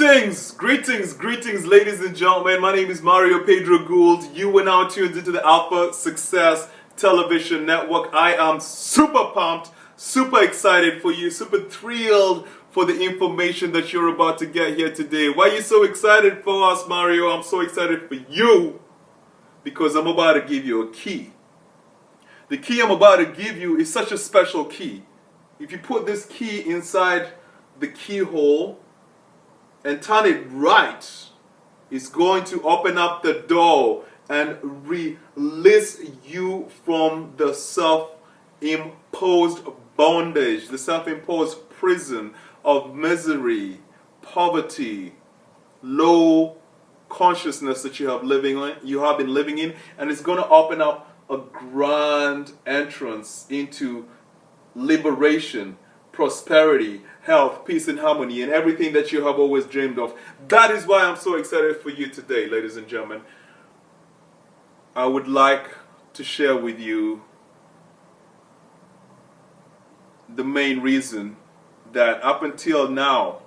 Greetings, ladies and gentlemen. My name is Mario Pedro Gould. You are now tuned into the Alpha Success Television Network. I am super pumped, super excited for you, super thrilled for the information that you're about to get here today. Why are you so excited for us, Mario? I'm so excited for you because I'm about to give you a key. The key I'm about to give you is such a special key. If you put this key inside the keyhole and turn it right, it's going to open up the door and release you from the self-imposed bondage, the self-imposed prison of misery, poverty, low consciousness that you have been living in, and it's going to open up a grand entrance into liberation, prosperity, health, peace and harmony, and everything that you have always dreamed of. That is why I'm so excited for you today, ladies and gentlemen. I would like to share with you the main reason that up until now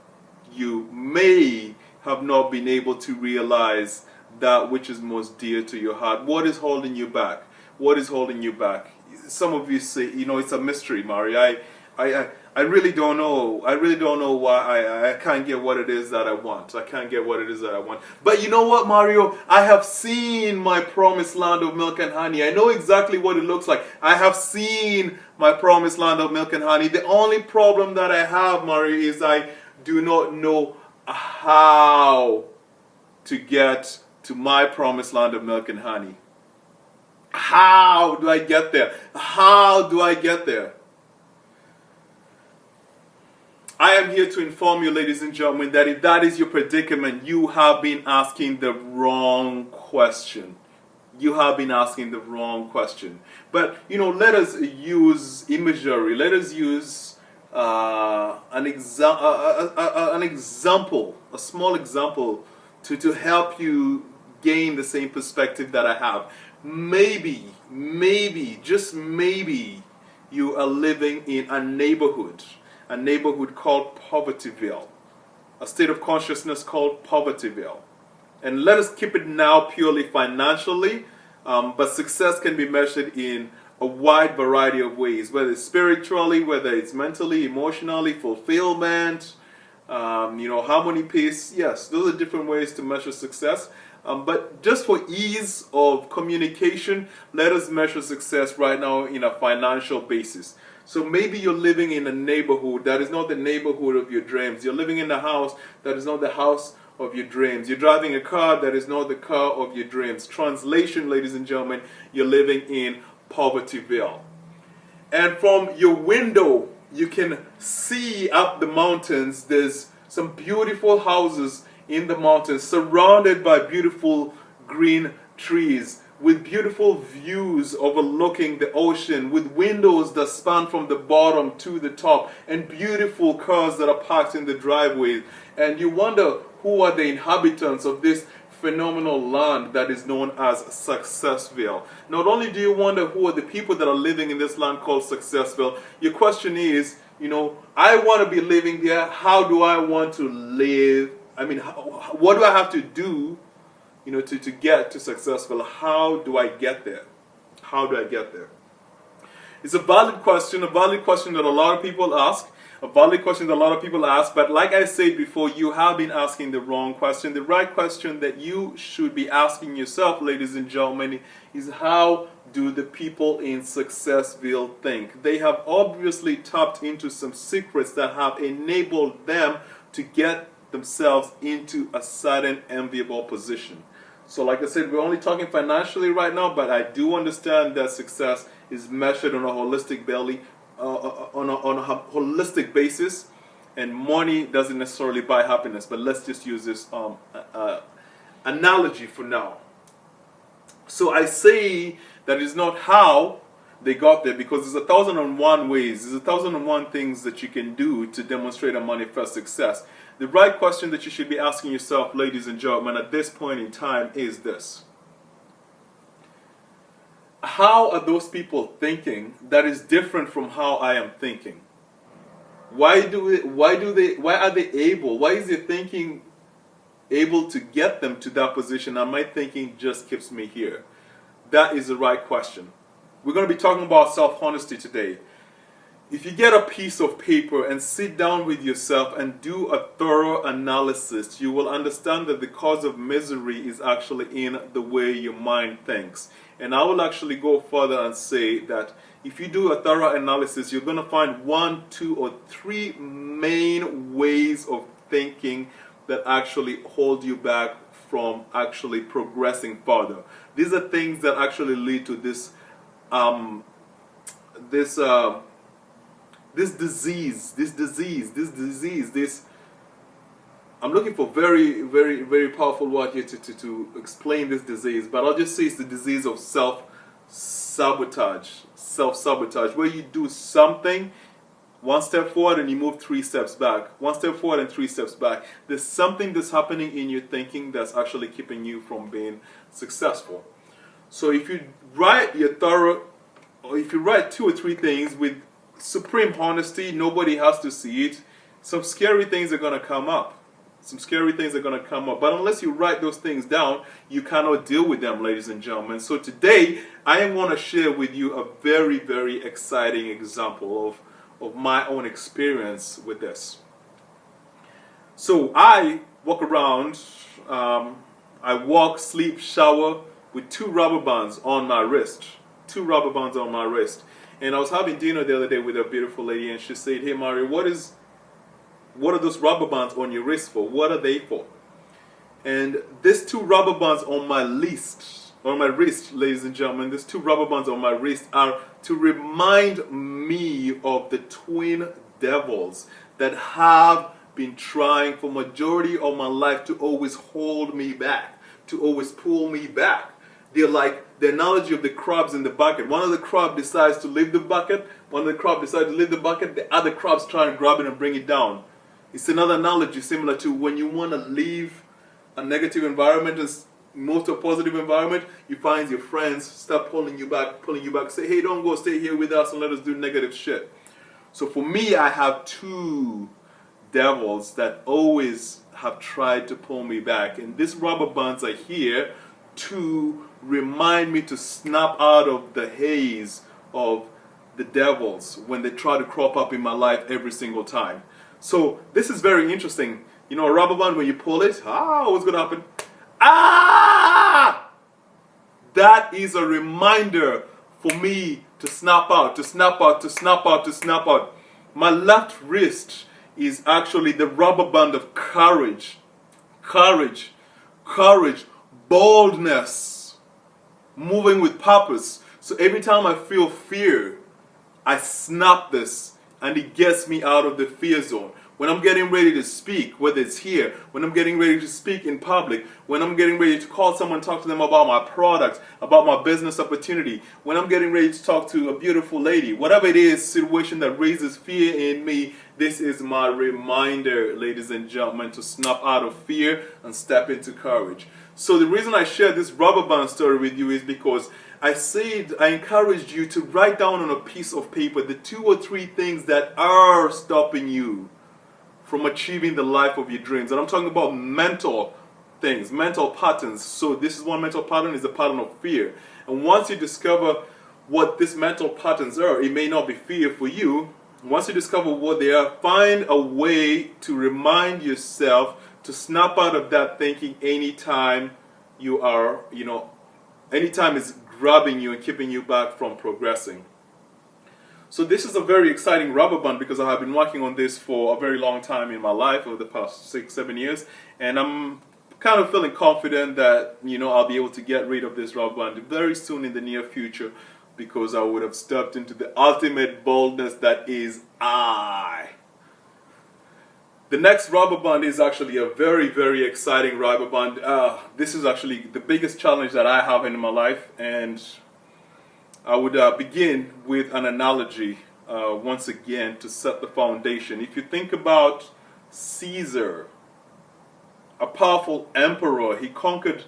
you may have not been able to realize that which is most dear to your heart. What is holding you back? What is holding you back? Some of you say, it's a mystery, Mari. I really don't know. I really don't know why I can't get what it is that I want. I can't get what it is that I want. But you know what, Mario? I have seen my promised land of milk and honey. I know exactly what it looks like. I have seen my promised land of milk and honey. The only problem that I have, Mario, is I do not know how to get to my promised land of milk and honey. How do I get there? How do I get there? I am here to inform you, ladies and gentlemen, that if that is your predicament, you have been asking the wrong question. You have been asking the wrong question. But, let us use imagery. Let us use an example, a small example, to help you gain the same perspective that I have. Maybe, just maybe, you are living in a neighborhood called Povertyville, a state of consciousness called Povertyville. And let us keep it now purely financially, but success can be measured in a wide variety of ways, whether it's spiritually, whether it's mentally, emotionally, fulfillment, harmony, peace. Yes, those are different ways to measure success. But just for ease of communication, let us measure success right now in a financial basis. So maybe you're living in a neighborhood that is not the neighborhood of your dreams. You're living in a house that is not the house of your dreams. You're driving a car that is not the car of your dreams. Translation, ladies and gentlemen, you're living in Povertyville. And from your window, you can see up the mountains. There's some beautiful houses in the mountains surrounded by beautiful green trees, with beautiful views overlooking the ocean, with windows that span from the bottom to the top, and beautiful cars that are parked in the driveway. And you wonder, who are the inhabitants of this phenomenal land that is known as Successville? Not only do you wonder who are the people that are living in this land called Successville, your question is, I want to be living there. How do I want to live? What do I have to do to get to Successful? How do I get there? How do I get there? It's a valid question that a lot of people ask, but like I said before, you have been asking the wrong question. The right question that you should be asking yourself, ladies and gentlemen, is how do the people in Successville think? They have obviously tapped into some secrets that have enabled them to get themselves into a certain enviable position. So like I said, we're only talking financially right now, but I do understand that success is measured on a holistic holistic basis, and money doesn't necessarily buy happiness. But let's just use this analogy for now. So I say that it's not how they got there, because there's 1,001 ways, there's 1,001 things that you can do to demonstrate and manifest success. The right question that you should be asking yourself, ladies and gentlemen, at this point in time is this: how are those people thinking that is different from how I am thinking? Why is their thinking able to get them to that position, and my thinking just keeps me here? That is the right question. We're going to be talking about self-honesty today. If you get a piece of paper and sit down with yourself and do a thorough analysis, you will understand that the cause of misery is actually in the way your mind thinks. And I will actually go further and say that if you do a thorough analysis, you're going to find 1, 2, or 3 main ways of thinking that actually hold you back from actually progressing further. These are things that actually lead to this disease. I'm looking for very, very, very powerful word here to explain this disease, but I'll just say it's the disease of self-sabotage. Self-sabotage, where you do something 1 step forward and you move 3 steps back. 1 step forward and 3 steps back. There's something that's happening in your thinking that's actually keeping you from being successful. So if you write your thorough, or if you write 2 or 3 things with supreme honesty, nobody has to see it, some scary things are going to come up. But unless you write those things down, you cannot deal with them, ladies and gentlemen. So today, I want to share with you a very, very exciting example of my own experience with this. So I walk around, I walk, sleep, shower with 2 rubber bands on my wrist. 2 rubber bands on my wrist. And I was having dinner the other day with a beautiful lady, and she said, "Hey Mario, what are those rubber bands on your wrist for? What are they for?" And these 2 rubber bands on my wrist, ladies and gentlemen, these 2 rubber bands on my wrist are to remind me of the twin devils that have been trying for majority of my life to always hold me back, to always pull me back. They're like the analogy of the crabs in the bucket. One of the crabs decides to leave the bucket. The other crabs try and grab it and bring it down. It's another analogy similar to when you want to leave a negative environment and move to a positive environment, you find your friends start pulling you back, say, "Hey, don't go, stay here with us and let us do negative shit." So for me, I have 2 devils that always have tried to pull me back. And these rubber bands are here to remind me to snap out of the haze of the devils when they try to crop up in my life every single time. So this is very interesting. You know, a rubber band, when you pull it, what's going to happen? That is a reminder for me to snap out, to snap out, to snap out, to snap out. My left wrist is actually the rubber band of courage, boldness, moving with purpose. So every time I feel fear, I snap this and it gets me out of the fear zone. When I'm getting ready to speak, whether it's here, when I'm getting ready to speak in public, when I'm getting ready to call someone, talk to them about my product, about my business opportunity, when I'm getting ready to talk to a beautiful lady, whatever it is, situation that raises fear in me, this is my reminder, ladies and gentlemen, to snap out of fear and step into courage. So the reason I share this rubber band story with you is because I encouraged you to write down on a piece of paper the 2 or 3 things that are stopping you from achieving the life of your dreams. And I'm talking about mental things, mental patterns. So this is one mental pattern, is the pattern of fear. And once you discover what these mental patterns are, it may not be fear for you. Once you discover what they are, find a way to remind yourself to snap out of that thinking anytime you are, anytime it's grabbing you and keeping you back from progressing. So this is a very exciting rubber band because I have been working on this for a very long time in my life, over the past 6-7 years, and I'm kind of feeling confident that I'll be able to get rid of this rubber band very soon in the near future, because I would have stepped into the ultimate boldness that is I. The next rubber band is actually a very, very exciting rubber band. This is actually the biggest challenge that I have in my life, and I would begin with an analogy once again to set the foundation. If you think about Caesar, a powerful emperor, he conquered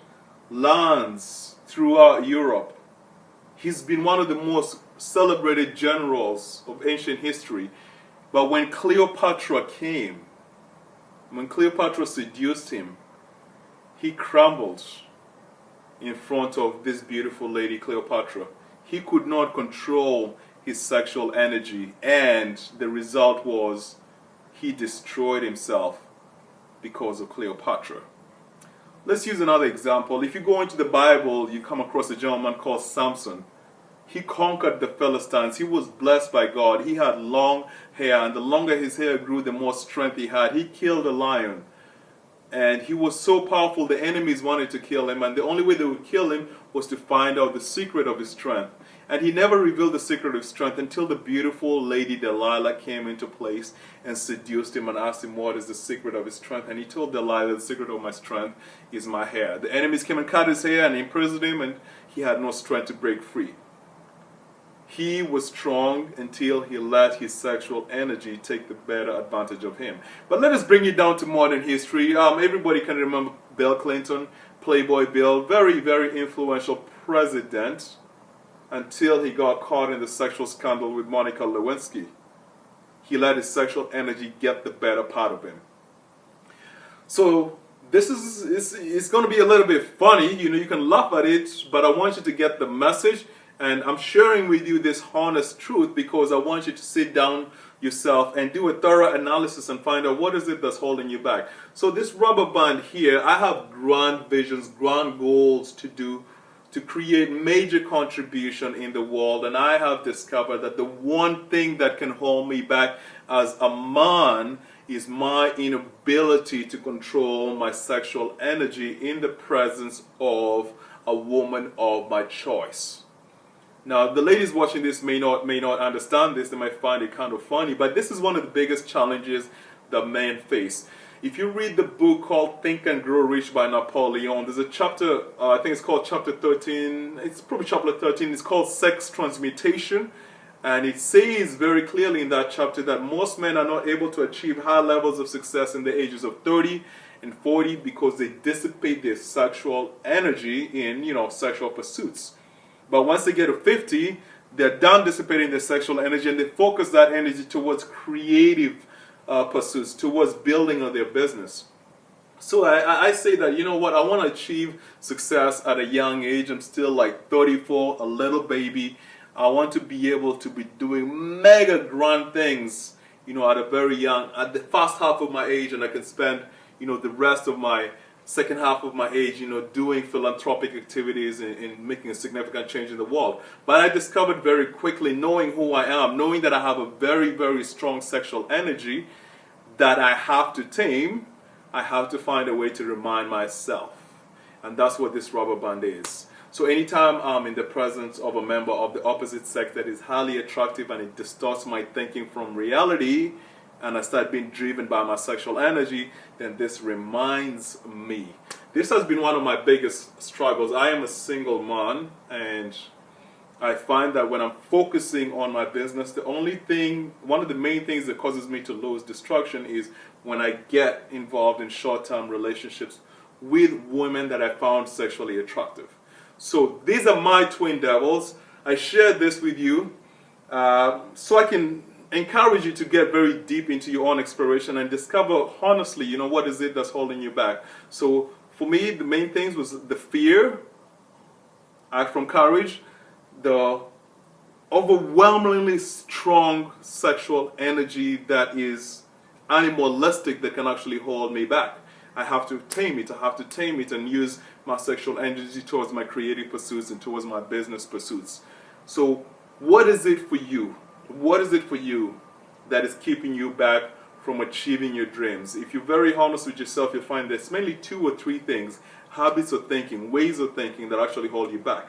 lands throughout Europe. He's been one of the most celebrated generals of ancient history. But when Cleopatra came, when Cleopatra seduced him, he crumbled in front of this beautiful lady, Cleopatra. He could not control his sexual energy, and the result was he destroyed himself because of Cleopatra. Let's use another example. If you go into the Bible, you come across a gentleman called Samson. He conquered the Philistines. He was blessed by God. He had long hair, and the longer his hair grew, the more strength he had. He killed a lion. And he was so powerful, the enemies wanted to kill him, and the only way they would kill him was to find out the secret of his strength. And he never revealed the secret of his strength until the beautiful lady Delilah came into place and seduced him and asked him what is the secret of his strength. And he told Delilah, the secret of my strength is my hair. The enemies came and cut his hair and imprisoned him, and he had no strength to break free. He was strong until he let his sexual energy take the better advantage of him. But let us bring it down to modern history. Everybody can remember Bill Clinton, Playboy Bill, very, very influential president until he got caught in the sexual scandal with Monica Lewinsky. He let his sexual energy get the better part of him. So this it's going to be a little bit funny. You can laugh at it, but I want you to get the message. And I'm sharing with you this honest truth because I want you to sit down yourself and do a thorough analysis and find out what is it that's holding you back. So this rubber band here, I have grand visions, grand goals to do, to create major contribution in the world. And I have discovered that the one thing that can hold me back as a man is my inability to control my sexual energy in the presence of a woman of my choice. Now, the ladies watching this may not understand this. They might find it kind of funny, but this is one of the biggest challenges that men face. If you read the book called Think and Grow Rich by Napoleon, there's a chapter, I think it's called chapter 13, it's probably chapter 13, it's called Sex Transmutation. And it says very clearly in that chapter that most men are not able to achieve high levels of success in the ages of 30 and 40 because they dissipate their sexual energy in, sexual pursuits. But once they get to 50, they're done dissipating their sexual energy and they focus that energy towards creative pursuits, towards building on their business. So I say that, I want to achieve success at a young age. I'm still like 34, a little baby. I want to be able to be doing mega grand things, at a very young, at the first half of my age, and I can spend, the rest of my second half of my age, doing philanthropic activities and making a significant change in the world. But I discovered very quickly, knowing who I am, knowing that I have a very, very strong sexual energy that I have to tame, I have to find a way to remind myself. And that's what this rubber band is. So anytime I'm in the presence of a member of the opposite sex that is highly attractive and it distorts my thinking from reality, and I start being driven by my sexual energy, then this reminds me. This has been one of my biggest struggles. I am a single man, and I find that when I'm focusing on my business, one of the main things that causes me to lose distraction is when I get involved in short-term relationships with women that I found sexually attractive. So these are my twin devils. I share this with you so I can encourage you to get very deep into your own exploration and discover honestly, what is it that's holding you back. So for me, the main things was the fear, act from courage, the overwhelmingly strong sexual energy that is animalistic that can actually hold me back. I have to tame it and use my sexual energy towards my creative pursuits and towards my business pursuits. So what is it for you? What is it for you that is keeping you back from achieving your dreams? If you're very honest with yourself, you'll find there's mainly 2 or 3 things, habits of thinking, ways of thinking that actually hold you back.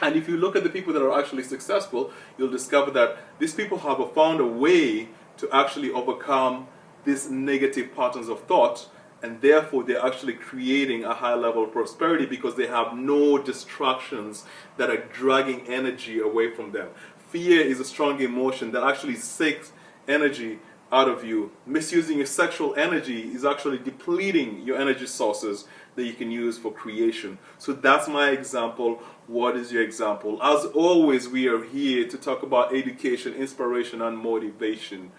And if you look at the people that are actually successful, you'll discover that these people have found a way to actually overcome these negative patterns of thought, and therefore they're actually creating a high level of prosperity because they have no distractions that are dragging energy away from them. Fear is a strong emotion that actually sucks energy out of you. Misusing your sexual energy is actually depleting your energy sources that you can use for creation. So that's my example. What is your example? As always, we are here to talk about education, inspiration, and motivation.